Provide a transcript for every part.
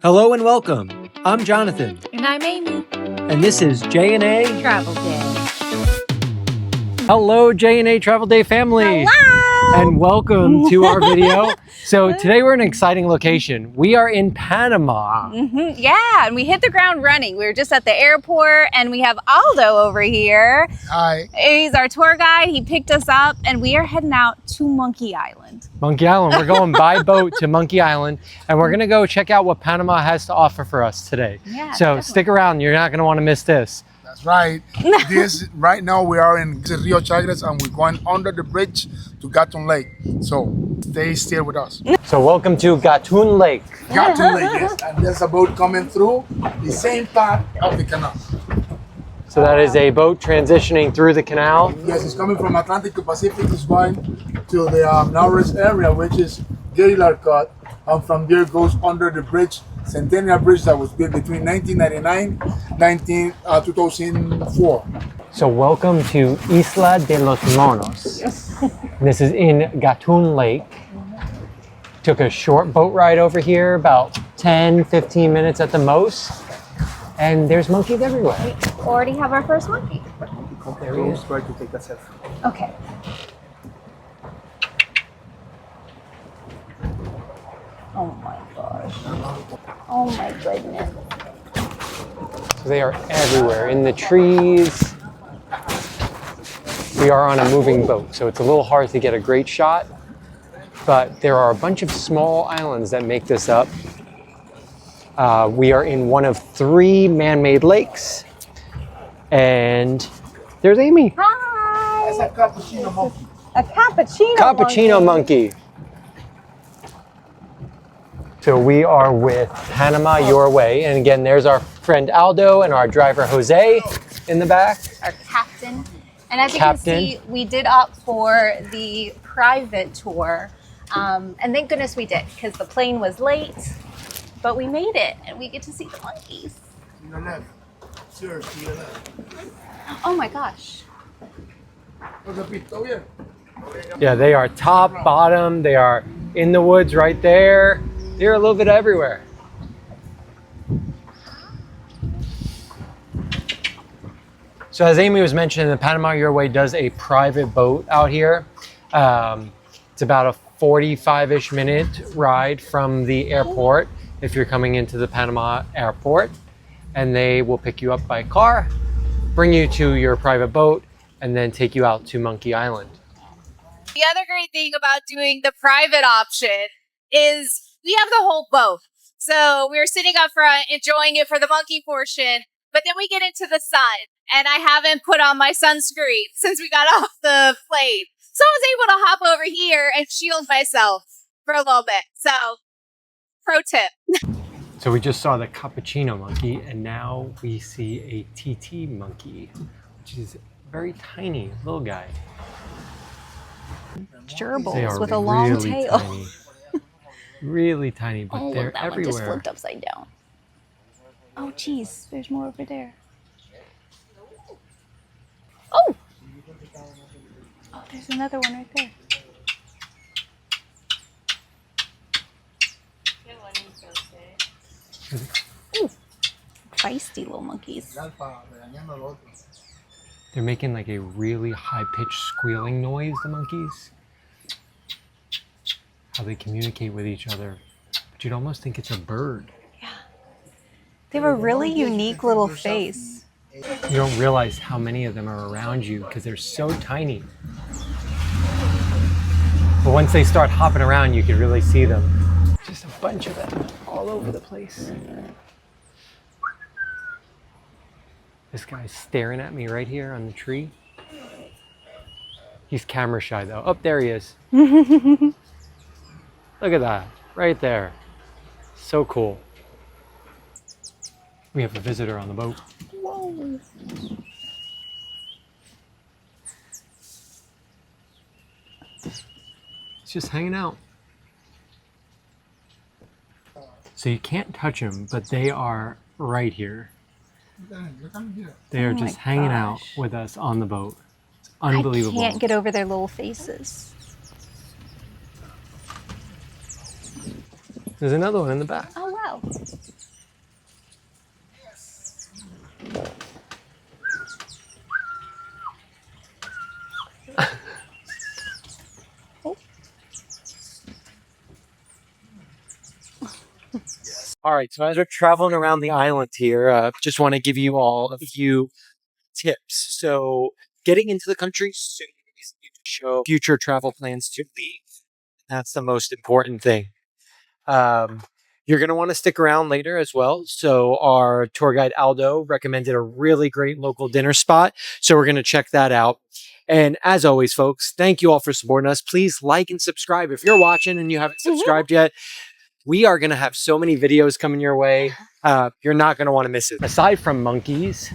Hello and welcome. I'm Jonathan. And I'm Amy. And this is J&A Travel Day. Hello, J&A Travel Day family. Hello! And welcome to our video. So today we're in an exciting location. We are in Panama. Yeah, and we hit the ground running. We were just at the airport and we have Aldo over here. Hi. He's our tour guide. He picked us up and we are heading out to Monkey Island. Monkey Island. We're going by boat to Monkey Island and we're gonna go check out what Panama has to offer for us today. Yeah, so definitely. Stick around, you're not gonna wanna miss this. That's right. Right now we are in Rio Chagres and we're going under the bridge to Gatun Lake. So stay still with us. So welcome to Gatun Lake. Gatun Lake, yes. And there's a boat coming through the same path of the canal. So that is a boat transitioning through the canal. Yes, it's coming from Atlantic to Pacific. It's going to the narrowest area, which is Gaylord Cut. And from there goes under the bridge, Centennial Bridge that was built between 1999 2004. So welcome to Isla de los Monos. Yes. This is in Gatun Lake. Took a short boat ride over here, about 10-15 minutes at the most. And there's monkeys everywhere. We already have our first monkey. There he is. Try to take a selfie. Okay. Oh my gosh. Oh my goodness. So they are everywhere, in the trees. We are on a moving boat, so it's a little hard to get a great shot. But there are a bunch of small islands that make this up. We are in one of 3 man-made lakes. And there's Amy. Hi! It's a cappuccino monkey. A cappuccino. Cappuccino monkey. So we are with Panama Your Way. And again, there's our friend Aldo and our driver Jose in the back. Our captain. And as Captain. you can see, we did opt for the private tour. And thank goodness we did, because the plane was late, but we made it and we get to see the monkeys. To your left. Sir, to your left. Oh my gosh. Yeah, they are top, bottom. They are in the woods right there. They're a little bit everywhere. So as Amy was mentioning, the Panama Your Way does a private boat out here. It's about a 45-ish minute ride from the airport if you're coming into the Panama airport. And they will pick you up by car, bring you to your private boat, and then take you out to Monkey Island. The other great thing about doing the private option is we have the whole boat. So we're sitting up front, enjoying it for the monkey portion, but then we get into the sun, and I haven't put on my sunscreen since we got off the plane. So I was able to hop over here and shield myself for a little bit. So, pro tip. So we just saw the Capuchin monkey, and now we see a Titi monkey, which is a very tiny little guy. They Gerbils are with a long really tail. tiny. Really tiny, but Oh, they're look, that one everywhere. just flipped upside down. Oh, geez, there's more over there. Oh! Oh, there's another one right there. Ooh, feisty little monkeys. They're making like a really high-pitched squealing noise, the monkeys. How they communicate with each other. But you'd almost think it's a bird. Yeah. They have a really unique little face. You don't realize how many of them are around you because they're so tiny. But once they start hopping around, you can really see them. Just a bunch of them all over the place. This guy's staring at me right here on the tree. He's camera shy though. Oh, there he is. Look at that, right there. So cool. We have a visitor on the boat. Whoa. It's just hanging out. So you can't touch them, but they are right here. They are Oh my just hanging out gosh. with us on the boat. It's unbelievable. I can't get over their little faces. There's another one in the back. Oh, wow. well. All right, so as we're traveling around the island here, just want to give you all a few tips. So getting into the country soon is to show future travel plans to leave. That's the most important thing. You're going to want to stick around later as well. So our tour guide Aldo recommended a really great local dinner spot. So we're going to check that out. And as always, folks, thank you all for supporting us. Please like and subscribe. If you're watching and you haven't subscribed yet, we are going to have so many videos coming your way. You're not going to want to miss it. Aside from monkeys,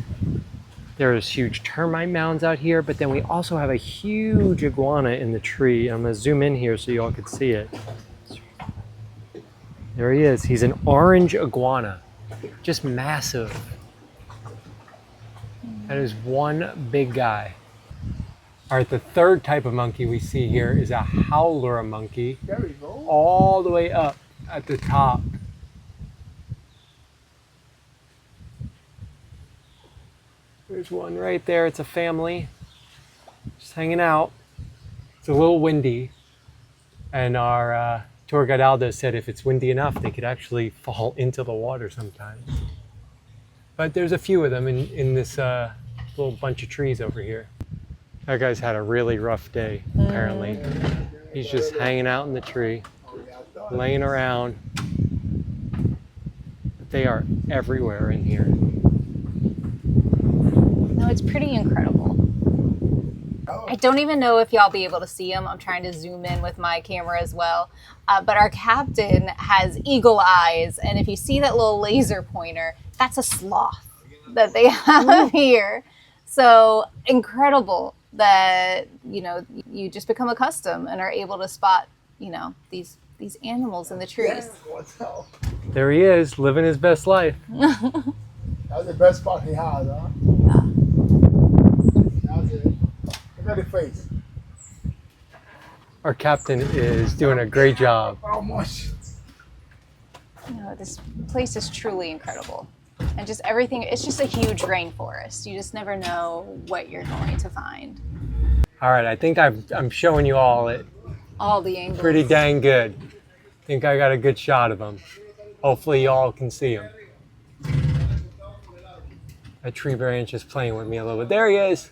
there's huge termite mounds out here, but then we also have a huge iguana in the tree. I'm going to zoom in here so you all can see it. There he is. He's an orange iguana, just massive. That is one big guy. All right, the third type of monkey we see here is a Howler monkey. There we go. All the way up at the top. There's one right there. It's a family just hanging out. It's a little windy, and our tour guide Aldo said if it's windy enough, they could actually fall into the water sometimes. But there's a few of them in this little bunch of trees over here. That guy's had a really rough day, apparently. He's just hanging out in the tree, laying around. But they are everywhere in here. No, it's pretty incredible. I don't even know if y'all be able to see them. I'm trying to zoom in with my camera as well. But our captain has eagle eyes. And if you see that little laser pointer, that's a sloth that they have here. So incredible that, you know, you just become accustomed and are able to spot, you know, these animals in the trees. There he is, living his best life. That was the best spot he had, huh? Yeah. That was it. Look at the face. Our captain is doing a great job. How much? You know, this place is truly incredible. And just everything, it's just a huge rainforest. You just never know what you're going to find. All right, I think I'm showing you all it All the angles. pretty dang good. I think I got a good shot of him. Hopefully you all can see him. That tree branch is playing with me a little bit. There he is.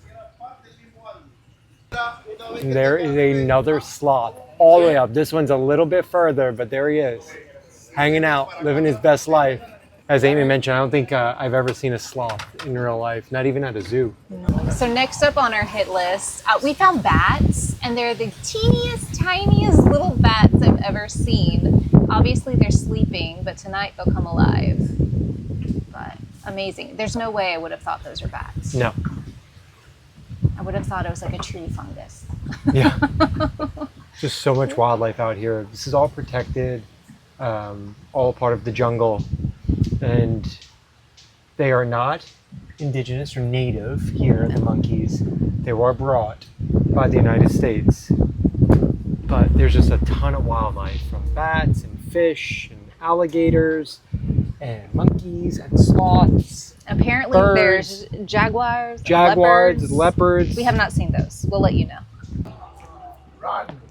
And there is another sloth all the way up. This one's a little bit further, but there he is. Hanging out, living his best life. As Amy mentioned, I don't think I've ever seen a sloth in real life, not even at a zoo. So next up on our hit list, we found bats, and they're the teeniest, tiniest little bats I've ever seen. Obviously they're sleeping, but tonight they'll come alive. But amazing. There's no way I would have thought those were bats. No. I would have thought it was like a tree fungus. Yeah. Just so much wildlife out here. This is all protected, all part of the jungle. And they are not indigenous or native here, the monkeys. They were brought by the United States. But there's just a ton of wildlife, from bats and fish and alligators and monkeys and sloths. Apparently birds, there's jaguars, leopards. We have not seen those. We'll let you know. Run.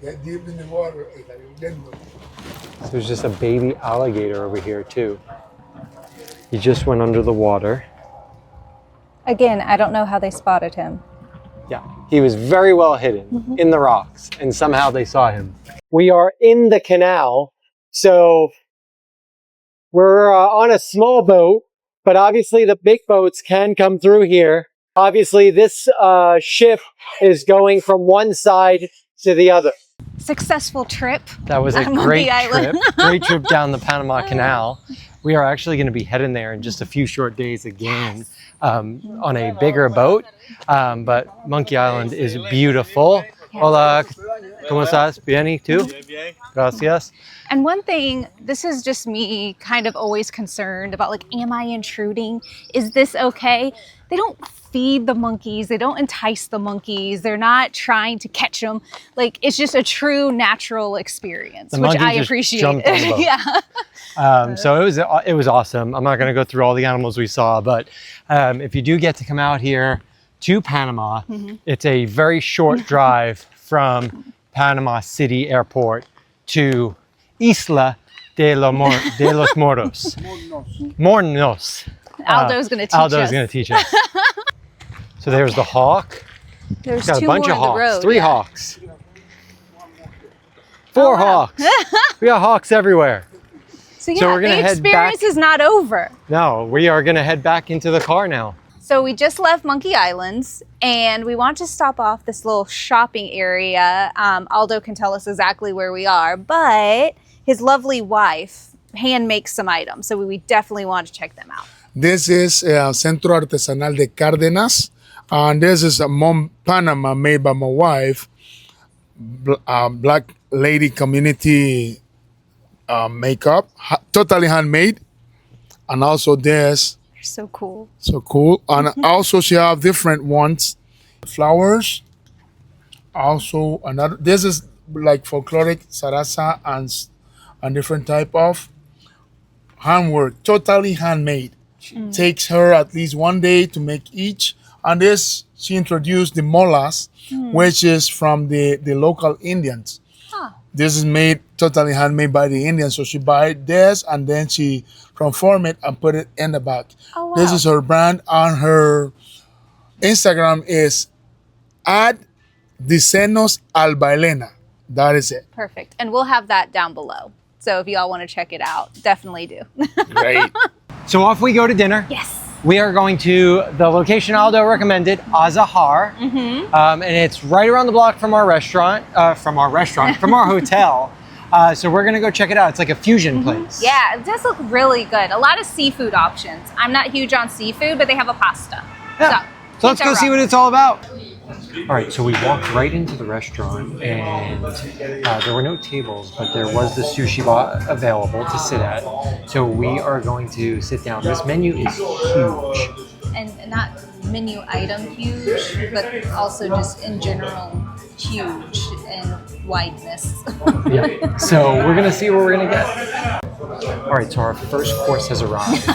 Get deep in the water. There's just a baby alligator over here too. He just went under the water. Again, I don't know how they spotted him. Yeah, he was very well hidden in the rocks, and somehow they saw him. We are in the canal, so we're on a small boat, but obviously the big boats can come through here. Obviously this ship is going from one side to the other. Successful trip. That was a on great Monkey trip. Island. Great trip down the Panama Canal. We are actually going to be heading there in just a few short days again on a bigger boat. But Monkey Island is beautiful. Hola, ¿cómo estás? Bien, ¿y tú? Gracias. And one thing, this is just me kind of always concerned about, like, am I intruding? Is this okay? They don't feed the monkeys. They don't entice the monkeys. They're not trying to catch them. Like, it's just a true natural experience, The which monkey I just appreciate. jumped on the boat. Yeah. So it was awesome. I'm not going to go through all the animals we saw, but if you do get to come out here to Panama, it's a very short drive from Panama City Airport to Isla de los Moros. Mornos. Aldo's going to teach us. Aldo's going to teach us. So there's the hawk. There's Got a two bunch more of on the hawks. road, 3 yeah. hawks. 4 hawks. We got hawks everywhere. So yeah, So we're gonna the head experience back. is not over. No, we are going to head back into the car now. So we just left Monkey Islands and we want to stop off this little shopping area. Aldo can tell us exactly where we are, but his lovely wife hand makes some items. So we definitely want to check them out. This is Centro Artesanal de Cárdenas, and this is a Mom Panama made by my wife, Black Lady Community makeup, totally handmade. And also this, They're so cool. so cool. And also she have different ones, flowers. Also another, this is like folkloric sarasa and different type of handwork, totally handmade. Takes her at least 1 day to make each. And this, she introduced the molas, which is from the local Indians. Huh. This is made totally handmade by the Indians. So she buy this and then she transform it and put it in the bag. Oh, wow. This is her brand, and her Instagram is @diseños albaelena. That is it. Perfect. And we'll have that down below. So if y'all want to check it out, definitely do. Great. So off we go to dinner. Yes. We are going to the location Aldo recommended, Azahar. And it's right around the block from our restaurant, from our hotel. So we're gonna go check it out. It's like a fusion place. Yeah, it does look really good. A lot of seafood options. I'm not huge on seafood, but they have a pasta. Yeah. So let's keep go that see what rolling. it's all about. All right, so we walked right into the restaurant, and there were no tables, but there was the sushi bar available to sit at. So we are going to sit down. This menu is huge. And not menu item huge, but also just in general huge in wideness. Yeah. So we're gonna see what we're gonna get. All right, so our first course has arrived.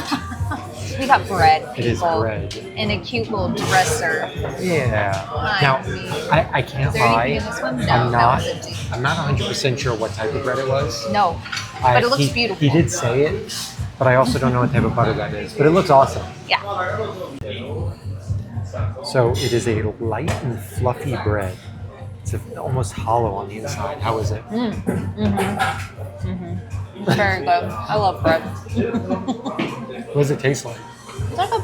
We got bread. It is people, bread. in a cute little dresser. Yeah. Now, I can't Is there lie. anything in this one? No, I'm that not. one's empty. I'm not 100% sure what type of bread it was. No, but it looks he, beautiful. He did say it, but I also don't know what type of butter that is. But it looks awesome. Yeah. So it is a light and fluffy bread. It's almost hollow on the inside. How is it? Very good. I love bread. What does it taste like? It's like a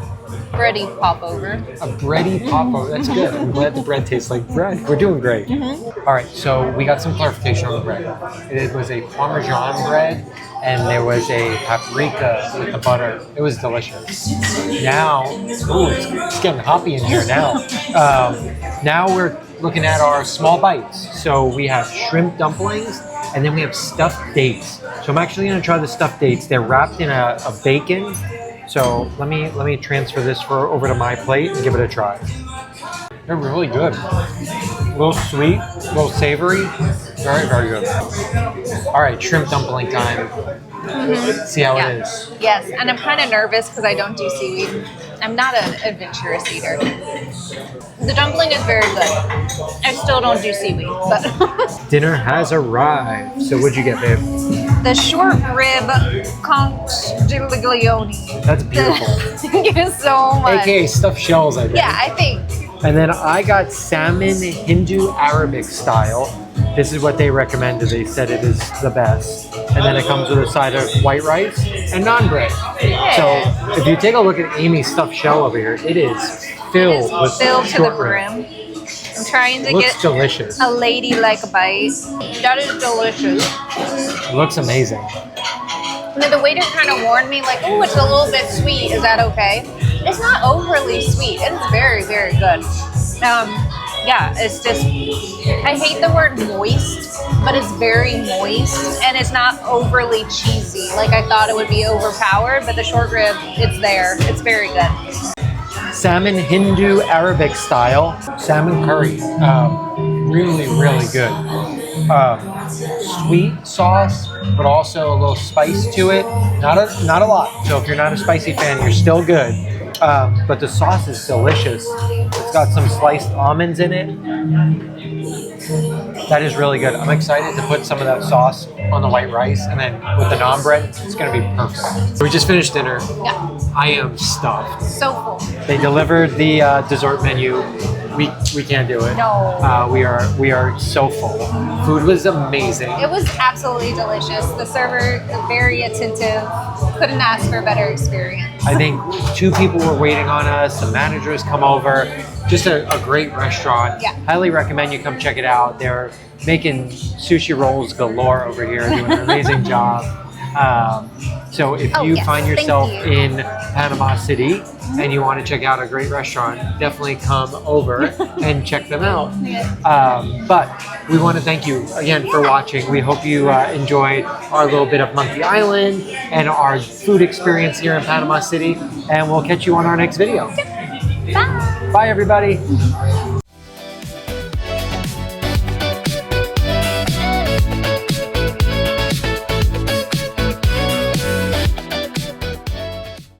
bready popover. A bready popo. That's good. I'm glad the bread tastes like bread. We're doing great. All right, so we got some clarification on the bread. It was a Parmesan bread, and there was a paprika with the butter. It was delicious. Now, ooh, it's getting hoppy in here now. Now we're looking at our small bites. So we have shrimp dumplings, and then we have stuffed dates. So I'm actually gonna try the stuffed dates. They're wrapped in a bacon. So let me transfer this over to my plate and give it a try. They're really good. A little sweet, a little savory. Very, very good. All right, shrimp dumpling time. See how it is. Yes, and I'm kind of nervous because I don't do seaweed. I'm not an adventurous eater. The dumpling is very good. I still don't do seaweed, but Dinner has arrived. So what'd you get, babe? the short rib conchiglione. That's beautiful. Thank you so much. AKA stuffed shells, I think. Yeah, I think. And then I got salmon Hindu Arabic style. This is what they recommended. They said it is the best. And then it comes with a side of white rice and naan bread. So if you take a look at Amy's stuffed shell over here, it is filled with Filled to the short brim. rib. I'm trying to Looks get delicious. a ladylike bite. That is delicious. It looks amazing. And then the waiter kind of warned me, like, oh, it's a little bit sweet. Is that okay? It's not overly sweet. It is very, very good. Yeah, it's just, I hate the word moist, but it's very moist and it's not overly cheesy. Like I thought it would be overpowered, but the short rib, it's there. It's very good. Salmon Hindu Arabic style salmon curry. Really, really good. Sweet sauce, but also a little spice to it. Not a lot. So if you're not a spicy fan, you're still good. But the sauce is delicious. It's got some sliced almonds in it. That is really good. I'm excited to put some of that sauce on the white rice, and then with the naan bread, it's going to be perfect. We just finished dinner. Yeah, I am stuffed. so full. They delivered the dessert menu. We can't do it. No. We are so full. Food was amazing. It was absolutely delicious. The server, very attentive. Couldn't ask for a better experience. I think 2 people were waiting on us. The managers come over. Just a great restaurant. Yeah. Highly recommend you come check it out. They're making sushi rolls galore over here, doing an amazing job. So if you yes, find thank yourself you. in Panama City and you want to check out a great restaurant, definitely come over and check them out. But we want to thank you again for watching. We hope you enjoyed our little bit of Monkey Island and our food experience here in Panama City. And we'll catch you on our next video. Bye. Bye, everybody.